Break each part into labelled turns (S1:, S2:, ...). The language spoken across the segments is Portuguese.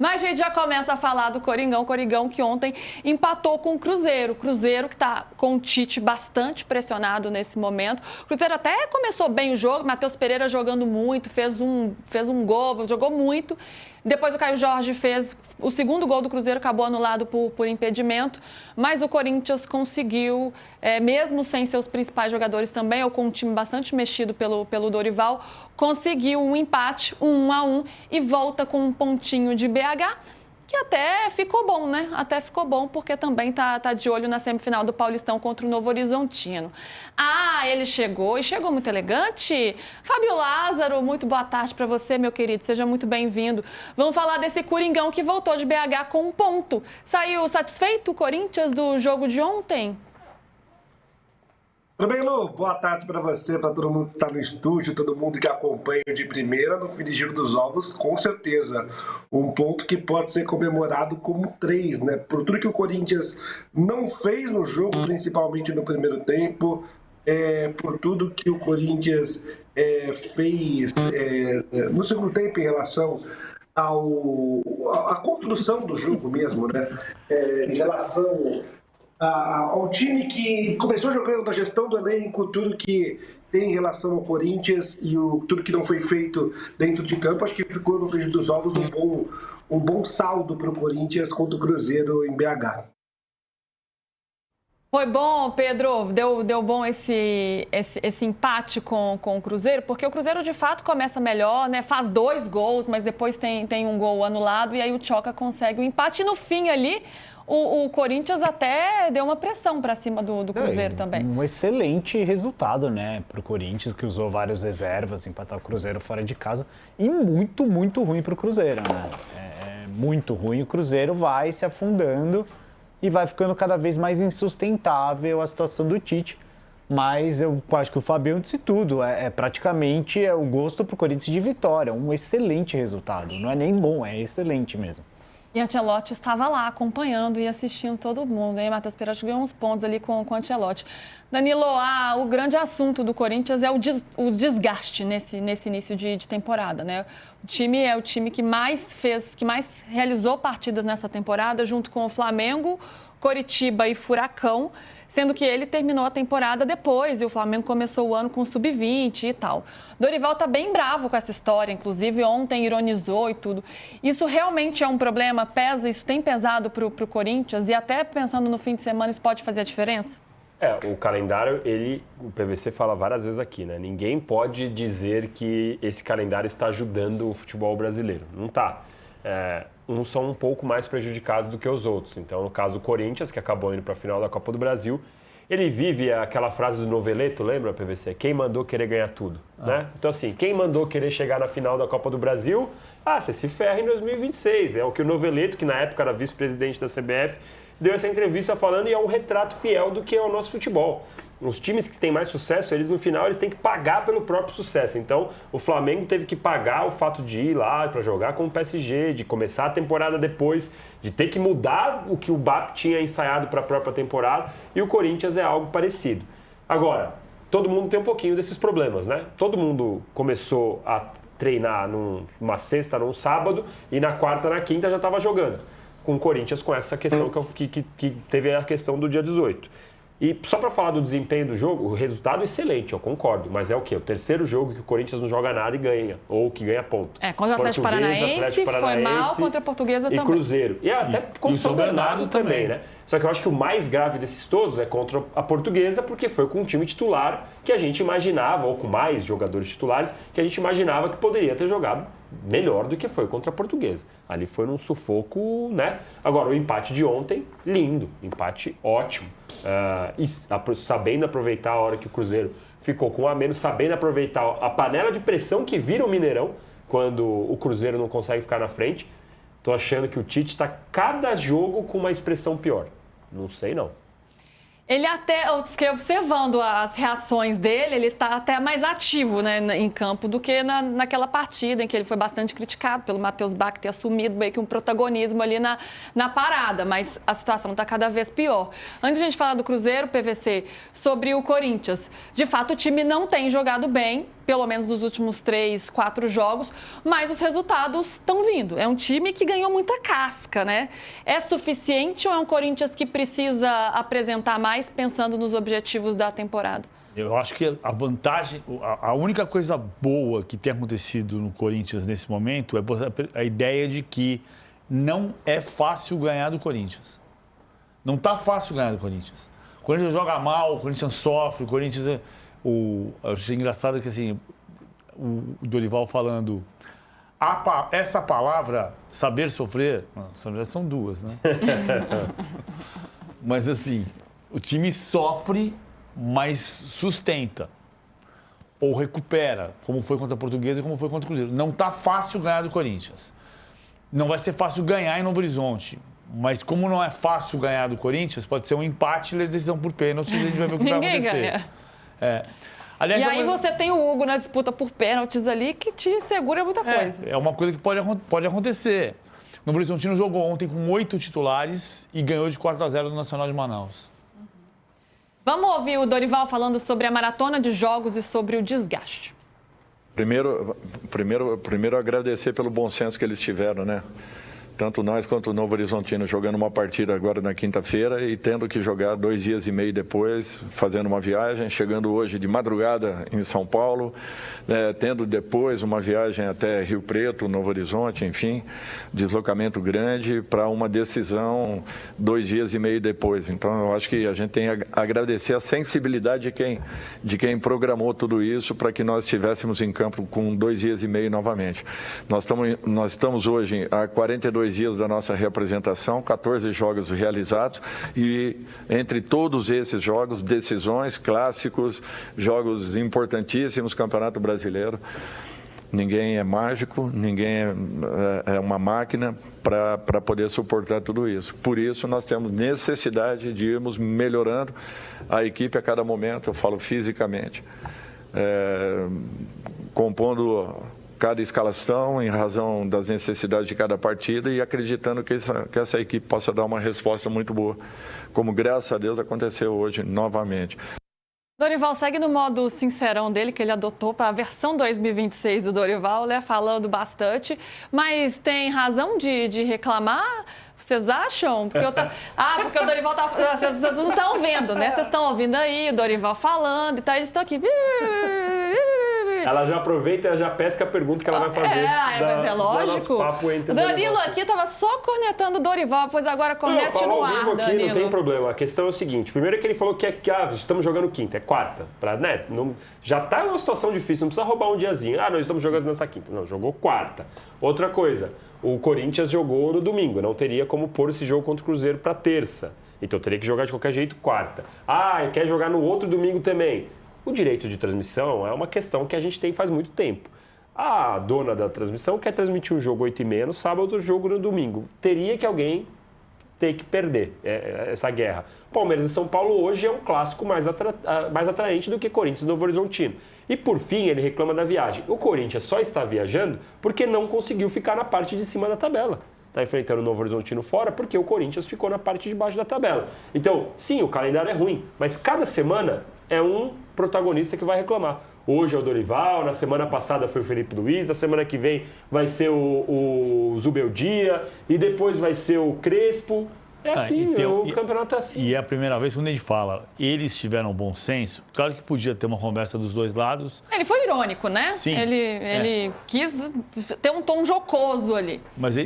S1: Mas a gente já começa a falar do Coringão. Coringão que ontem empatou com o Cruzeiro. Cruzeiro que está com o Tite bastante pressionado nesse momento. O Cruzeiro até começou bem o jogo. Matheus Pereira jogando muito, fez um gol, jogou muito. Depois o Caio Jorge fez o segundo gol do Cruzeiro, acabou anulado por impedimento. Mas o Corinthians conseguiu, mesmo sem seus principais jogadores também, ou com um time bastante mexido pelo Dorival, conseguiu um empate, 1-1, e volta com um pontinho de BH, que até ficou bom, né? Até ficou bom, porque também tá de olho na semifinal do Paulistão contra o Novo Horizontino. Ah, ele chegou, e chegou muito elegante. Fábio Lázaro, muito boa tarde para você, meu querido. Seja muito bem-vindo. Vamos falar desse Coringão que voltou de BH com um ponto. Saiu satisfeito o Corinthians do jogo de ontem?
S2: Tudo bem, Lu? Boa tarde para você, para todo mundo que está no estúdio, todo mundo que acompanha de primeira no Frigir dos Ovos, com certeza. Um ponto que pode ser comemorado como 3, né? Por tudo que o Corinthians não fez no jogo, principalmente no primeiro tempo, por tudo que o Corinthians fez no segundo tempo em relação à construção do jogo mesmo, né? Em relação ao time que começou jogando da gestão do elenco, tudo que tem em relação ao Corinthians e tudo que não foi feito dentro de campo, acho que ficou no frigir dos ovos um bom saldo para o Corinthians contra o Cruzeiro em BH.
S1: Foi bom, Pedro, deu bom esse empate com o Cruzeiro, porque o Cruzeiro de fato começa melhor, né? Faz 2 gols, mas depois tem um gol anulado e aí o Tchoca consegue o empate. E no fim ali, o Corinthians até deu uma pressão para cima do Cruzeiro também.
S3: Um excelente resultado, né, para o Corinthians, que usou várias reservas, empatar o Cruzeiro fora de casa. E muito, muito ruim para o Cruzeiro, né? Muito ruim. O Cruzeiro vai se afundando e vai ficando cada vez mais insustentável a situação do Tite. Mas eu acho que o Fabião disse tudo. Praticamente o gosto para o Corinthians de vitória. Um excelente resultado. Não é nem bom, é excelente mesmo.
S1: E a Ancelotti estava lá acompanhando e assistindo todo mundo, hein? Matheus Pereira ganhou uns pontos ali com o Ancelotti. Danilo, o grande assunto do Corinthians é o desgaste nesse início de temporada, né? O time é o time que mais realizou partidas nessa temporada, junto com o Flamengo, Coritiba e Furacão, sendo que ele terminou a temporada depois e o Flamengo começou o ano com sub-20 e tal. Dorival tá bem bravo com essa história, inclusive ontem ironizou e tudo. Isso realmente é um problema? Isso tem pesado pro Corinthians e até pensando no fim de semana isso pode fazer a diferença?
S4: O calendário, o PVC fala várias vezes aqui, né? Ninguém pode dizer que esse calendário está ajudando o futebol brasileiro. Não tá. Uns são um pouco mais prejudicados do que os outros. Então, no caso do Corinthians, que acabou indo para a final da Copa do Brasil, ele vive aquela frase do Noveleto, lembra, PVC? Quem mandou querer ganhar tudo, né? Então, assim, quem mandou querer chegar na final da Copa do Brasil, você se ferra em 2026. É o que o Noveleto, que na época era vice-presidente da CBF, deu essa entrevista falando e é um retrato fiel do que é o nosso futebol. Os times que têm mais sucesso, eles no final eles têm que pagar pelo próprio sucesso. Então, o Flamengo teve que pagar o fato de ir lá para jogar com o PSG, de começar a temporada depois, de ter que mudar o que o BAP tinha ensaiado para a própria temporada, e o Corinthians é algo parecido. Agora, todo mundo tem um pouquinho desses problemas, né? Todo mundo começou a treinar numa sexta, num sábado, e na quarta, na quinta já estava jogando. Com o Corinthians, com essa questão que teve a questão do dia 18. E só para falar do desempenho do jogo, o resultado é excelente, eu concordo. Mas é o quê? O terceiro jogo que o Corinthians não joga nada e ganha. Ou que ganha ponto.
S1: Contra o Atlético Paranaense, foi mal, contra a Portuguesa também.
S4: E Cruzeiro. E até contra o São Bernardo também, né? Só que eu acho que o mais grave desses todos é contra a Portuguesa, porque foi com um time titular que a gente imaginava, ou com mais jogadores titulares, que a gente imaginava que poderia ter jogado melhor do que foi contra a Portuguesa. Ali foi num sufoco, né? Agora, o empate de ontem, lindo. Empate ótimo. Sabendo aproveitar a hora que o Cruzeiro ficou com um a menos, sabendo aproveitar a panela de pressão que vira o Mineirão quando o Cruzeiro não consegue ficar na frente. Tô achando que o Tite está cada jogo com uma expressão pior. Não sei, não.
S1: Eu fiquei observando as reações dele, ele está até mais ativo, né, em campo do que naquela partida em que ele foi bastante criticado pelo Matheus Bach ter assumido meio que um protagonismo ali na parada, mas a situação está cada vez pior. Antes de a gente falar do Cruzeiro, PVC, sobre o Corinthians, de fato o time não tem jogado bem, pelo menos nos últimos 3, 4 jogos, mas os resultados estão vindo. É um time que ganhou muita casca, né? É suficiente ou é um Corinthians que precisa apresentar mais pensando nos objetivos da temporada?
S5: Eu acho que a vantagem, a única coisa boa que tem acontecido no Corinthians nesse momento é a ideia de que não é fácil ganhar do Corinthians. Não tá fácil ganhar do Corinthians. O Corinthians joga mal, o Corinthians sofre, o Corinthians... Eu achei engraçado que assim, o Dorival falando... Essa palavra, saber sofrer, já são duas, né? Mas assim, o time sofre, mas sustenta. Ou recupera, como foi contra a Portuguesa e como foi contra o Cruzeiro. Não tá fácil ganhar do Corinthians. Não vai ser fácil ganhar em Novo Horizonte. Mas como não é fácil ganhar do Corinthians, pode ser um empate e decisão por pênalti e a gente vai ver o que vai acontecer. Ninguém ganha. Aliás,
S1: e aí você tem o Hugo na disputa por pênaltis ali que te segura muita coisa.
S5: É uma coisa que pode acontecer. O Novo Horizontino jogou ontem com 8 titulares e ganhou de 4-0 do Nacional de Manaus.
S1: Vamos ouvir o Dorival falando sobre a maratona de jogos e sobre o desgaste.
S6: Primeiro agradecer pelo bom senso que eles tiveram, né? Tanto nós quanto o Novo Horizontino jogando uma partida agora na quinta-feira e tendo que jogar 2 dias e meio depois, fazendo uma viagem, chegando hoje de madrugada em São Paulo, tendo depois uma viagem até Rio Preto, Novo Horizonte, enfim, deslocamento grande para uma decisão 2 dias e meio depois. Então, eu acho que a gente tem a agradecer a sensibilidade de quem programou tudo isso para que nós estivéssemos em campo com 2 dias e meio novamente. Nós estamos hoje há 42 dias da nossa representação, 14 jogos realizados e entre todos esses jogos, decisões, clássicos, jogos importantíssimos, Campeonato Brasileiro. Ninguém é mágico, ninguém é uma máquina para poder suportar tudo isso. Por isso, nós temos necessidade de irmos melhorando a equipe a cada momento, eu falo fisicamente, compondo cada escalação em razão das necessidades de cada partida e acreditando que essa equipe possa dar uma resposta muito boa, como graças a Deus aconteceu hoje novamente.
S1: Dorival segue no modo sincerão dele, que ele adotou para a versão 2026 do Dorival, né, falando bastante, mas tem razão de reclamar? Vocês acham? Porque porque o Dorival tá... Vocês não estão vendo, né? Vocês estão ouvindo aí o Dorival falando e tal, eles estão aqui...
S4: Ela já aproveita e já pesca a pergunta que ela vai fazer.
S1: Mas é lógico. O Danilo aqui estava só cornetando o Dorival, pois agora cornete no ar,
S4: aqui,
S1: Danilo.
S4: Não tem problema. A questão é o seguinte. Primeiro é que ele falou que estamos jogando quinta, é quarta. Já está em uma situação difícil, não precisa roubar um diazinho. Nós estamos jogando nessa quinta. Não, jogou quarta. Outra coisa, o Corinthians jogou no domingo. Não teria como pôr esse jogo contra o Cruzeiro para terça. Então teria que jogar de qualquer jeito quarta. Quer jogar no outro domingo também. O direito de transmissão é uma questão que a gente tem faz muito tempo. A dona da transmissão quer transmitir um jogo 8h30 no sábado, outro jogo no domingo. Teria que alguém ter que perder essa guerra. Palmeiras e São Paulo hoje é um clássico mais atraente do que Corinthians e Novo Horizontino. E por fim, ele reclama da viagem. O Corinthians só está viajando porque não conseguiu ficar na parte de cima da tabela. Está enfrentando o Novo Horizontino fora porque o Corinthians ficou na parte de baixo da tabela. Então, sim, o calendário é ruim, mas cada semana é um protagonista que vai reclamar. Hoje é o Dorival, na semana passada foi o Felipe Luiz, na semana que vem vai ser o Zubeldia e depois vai ser o Crespo. É assim, o campeonato é assim.
S5: E é a primeira vez quando a gente fala, eles tiveram bom senso, claro que podia ter uma conversa dos dois lados.
S1: Ele foi irônico, né?
S5: Sim.
S1: Ele quis ter um tom jocoso ali.
S5: Mas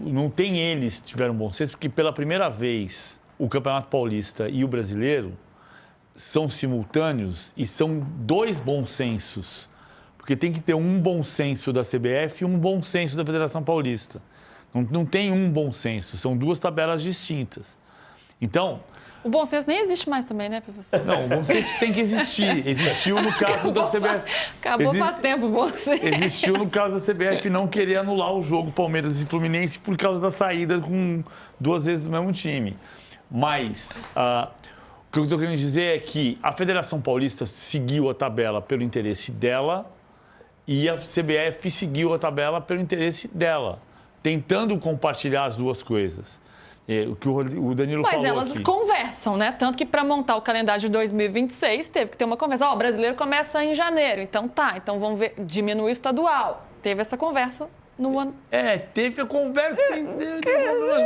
S5: não tem eles tiveram bom senso, porque pela primeira vez o Campeonato Paulista e o Brasileiro são simultâneos e são 2 bons sensos. Porque tem que ter um bom senso da CBF e um bom senso da Federação Paulista. Não tem um bom senso, são 2 tabelas distintas. Então...
S1: O bom senso nem existe mais também, né, professor?
S5: Não, o bom senso tem que existir. Existiu no caso da CBF.
S1: Acabou faz tempo o bom senso.
S5: Existiu no caso da CBF não querer anular o jogo Palmeiras e Fluminense por causa da saída com 2 vezes do mesmo time. Mas... o que eu estou querendo dizer é que a Federação Paulista seguiu a tabela pelo interesse dela e a CBF seguiu a tabela pelo interesse dela, tentando compartilhar as 2 coisas. o que o Danilo
S1: Mas
S5: falou
S1: elas
S5: aqui.
S1: conversam, né? Tanto que para montar o calendário de 2026 teve que ter uma conversa. Ó, o brasileiro começa em janeiro, então então vamos ver, diminui o estadual. Teve essa conversa no ano.
S5: Teve a conversa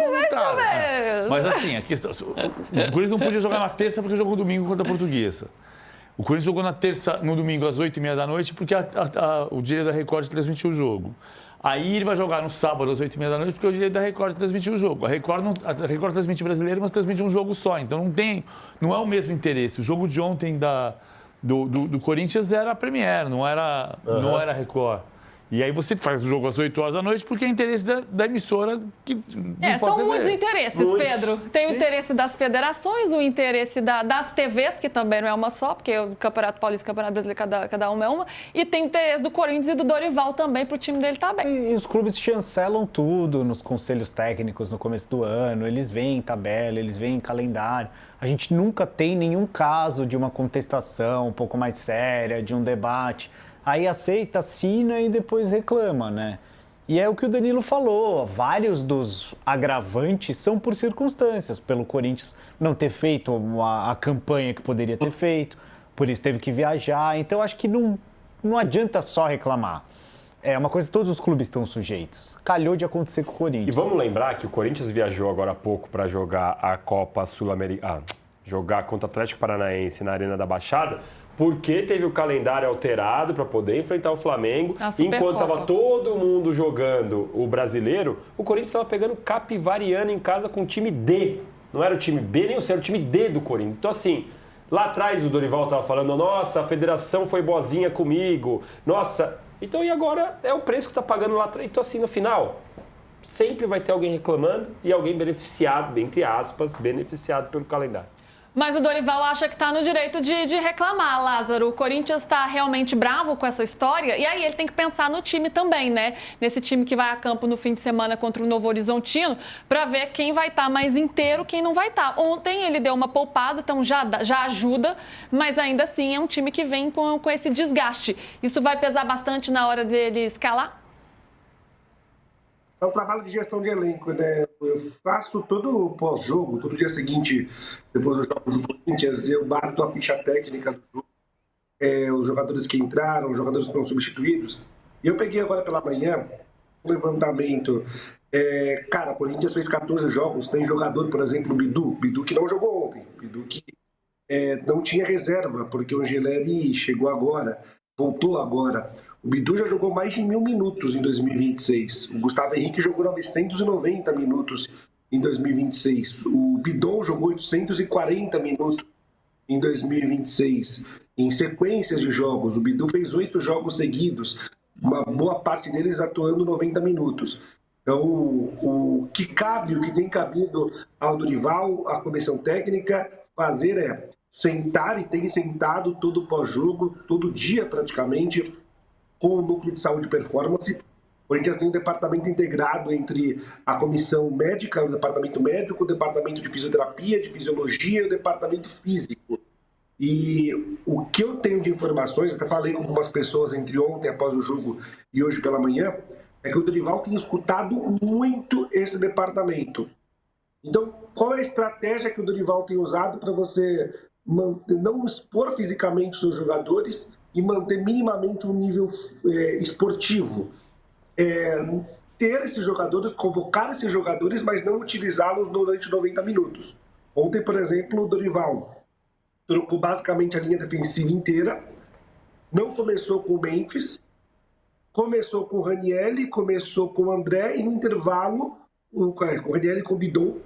S5: voluntária. Mas assim, a questão, o Corinthians não podia jogar na terça porque jogou domingo contra a Portuguesa. O Corinthians jogou no domingo às 8h30 da noite porque o direito da Record transmitiu o jogo. Aí ele vai jogar no sábado às 8h30 da noite porque o direito da Record transmitiu o jogo. A Record transmite brasileiro, mas transmite um jogo só. Então não é o mesmo interesse. O jogo de ontem do Corinthians era a Premier, não era a Record. E aí você faz o jogo às 8 horas da noite porque é interesse da emissora do Sport
S1: são
S5: TV.
S1: muitos interesses, Pedro. Tem o interesse das federações, o interesse das TVs, que também não é uma só, porque o Campeonato Paulista e o Campeonato Brasileiro, cada uma é uma. E tem o interesse do Corinthians e do Dorival também, para o time dele estar bem.
S3: E os clubes chancelam tudo nos conselhos técnicos no começo do ano, eles veem tabela, eles veem calendário. A gente nunca tem nenhum caso de uma contestação um pouco mais séria, de um debate. Aí aceita, assina e depois reclama, né? E é o que o Danilo falou, vários dos agravantes são por circunstâncias, pelo Corinthians não ter feito a campanha que poderia ter feito, por isso teve que viajar, então acho que não adianta só reclamar. É uma coisa que todos os clubes estão sujeitos. Calhou de acontecer com o Corinthians.
S4: E vamos lembrar que o Corinthians viajou agora há pouco para jogar a Copa Sul-Americana, jogar contra o Atlético Paranaense na Arena da Baixada, porque teve o calendário alterado para poder enfrentar o Flamengo. Enquanto estava todo mundo jogando o brasileiro, o Corinthians estava pegando Capivariano em casa com o time D. Não era o time B nem o C, era o time D do Corinthians. Então, assim, lá atrás o Dorival estava falando, nossa, a federação foi boazinha comigo, nossa... Então, e agora é o preço que está pagando lá atrás. Então, assim, no final, sempre vai ter alguém reclamando e alguém beneficiado, entre aspas, beneficiado pelo calendário.
S1: Mas o Dorival acha que está no direito de reclamar, Lázaro. O Corinthians está realmente bravo com essa história e aí ele tem que pensar no time também, né? Nesse time que vai a campo no fim de semana contra o Novo Horizontino, para ver quem vai estar mais inteiro, quem não vai estar. Ontem ele deu uma poupada, então já ajuda, mas ainda assim é um time que vem com esse desgaste. Isso vai pesar bastante na hora de ele escalar?
S2: É um trabalho de gestão de elenco, né? Eu faço todo o pós-jogo, todo dia seguinte, depois do jogo do Corinthians, eu bato a ficha técnica do jogo, os jogadores que entraram, os jogadores que foram substituídos. E eu peguei agora pela manhã um levantamento. Cara, o Corinthians fez 14 jogos, tem jogador, por exemplo, o Bidu que não jogou ontem, Bidu que não tinha reserva, porque o Angeleri chegou agora, voltou agora. O Bidu já jogou mais de 1.000 minutos em 2026. O Gustavo Henrique jogou 990 minutos em 2026. O Bidon jogou 840 minutos em 2026. Em sequências de jogos, o Bidu fez 8 jogos seguidos, uma boa parte deles atuando 90 minutos. Então, o que tem cabido ao Dorival, à comissão técnica, fazer é sentar, e tem sentado todo pós-jogo, todo dia praticamente, com o núcleo de saúde e performance. O Corinthians tem um departamento integrado entre a comissão médica, o departamento médico, o departamento de fisioterapia, de fisiologia e o departamento físico. E o que eu tenho de informações, até falei com algumas pessoas entre ontem, após o jogo, e hoje pela manhã, é que o Dorival tem escutado muito esse departamento. Então, qual é a estratégia que o Dorival tem usado para você não expor fisicamente os seus jogadores e manter minimamente um nível esportivo? Ter esses jogadores, convocar esses jogadores, mas não utilizá-los durante 90 minutos. Ontem, por exemplo, o Dorival trocou basicamente a linha defensiva inteira, não começou com o Memphis, começou com o Ranieri, começou com o André, e no intervalo, o Ranieri com o Bidon,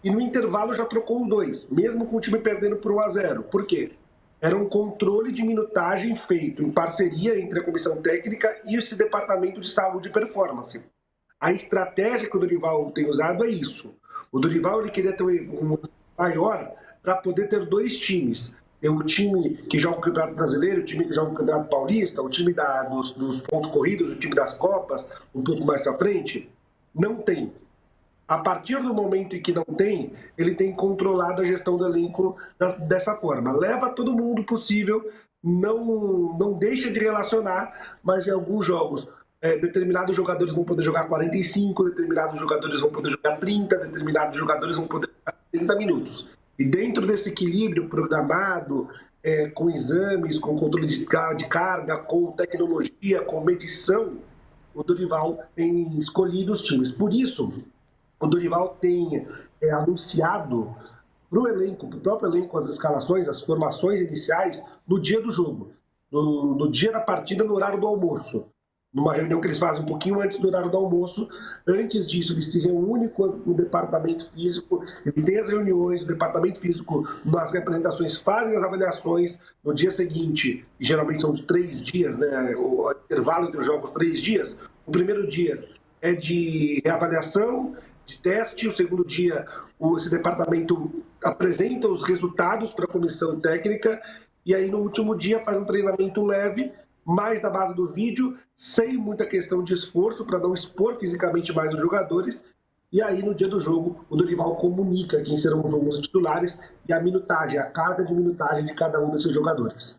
S2: e no intervalo já trocou os dois, mesmo com o time perdendo por 1-0. Por quê? Era um controle de minutagem feito em parceria entre a comissão técnica e esse departamento de saúde e performance. A estratégia que o Dorival tem usado é isso. O Dorival ele queria ter um maior para poder ter 2 times. Tem o time que joga o Campeonato Brasileiro, o time que joga o Campeonato Paulista, o time dos pontos corridos, o time das Copas, um pouco mais para frente. Não tem. A partir do momento em que não tem, ele tem controlado a gestão do elenco dessa forma. Leva todo mundo possível, não deixa de relacionar, mas em alguns jogos determinados jogadores vão poder jogar 45, determinados jogadores vão poder jogar 30, determinados jogadores vão poder jogar 70 minutos. E dentro desse equilíbrio programado, com exames, com controle de carga, com tecnologia, com medição, o Dorival tem escolhido os times. Por isso, o Dorival tem anunciado para o elenco, para o próprio elenco, as escalações, as formações iniciais no dia do jogo, no dia da partida, no horário do almoço. Numa reunião que eles fazem um pouquinho antes do horário do almoço. Antes disso, ele se reúne com o departamento físico, ele tem as reuniões, o departamento físico, nas representações, fazem as avaliações no dia seguinte, e geralmente são 3 dias, né? O intervalo entre os jogos, 3 dias. O primeiro dia é de reavaliação, de teste, o segundo dia, esse departamento apresenta os resultados para a comissão técnica, e aí no último dia faz um treinamento leve, mais na base do vídeo, sem muita questão de esforço, para não expor fisicamente mais os jogadores. E aí, no dia do jogo, o Dorival comunica quem serão os titulares e a minutagem, a carga de minutagem de cada um desses jogadores.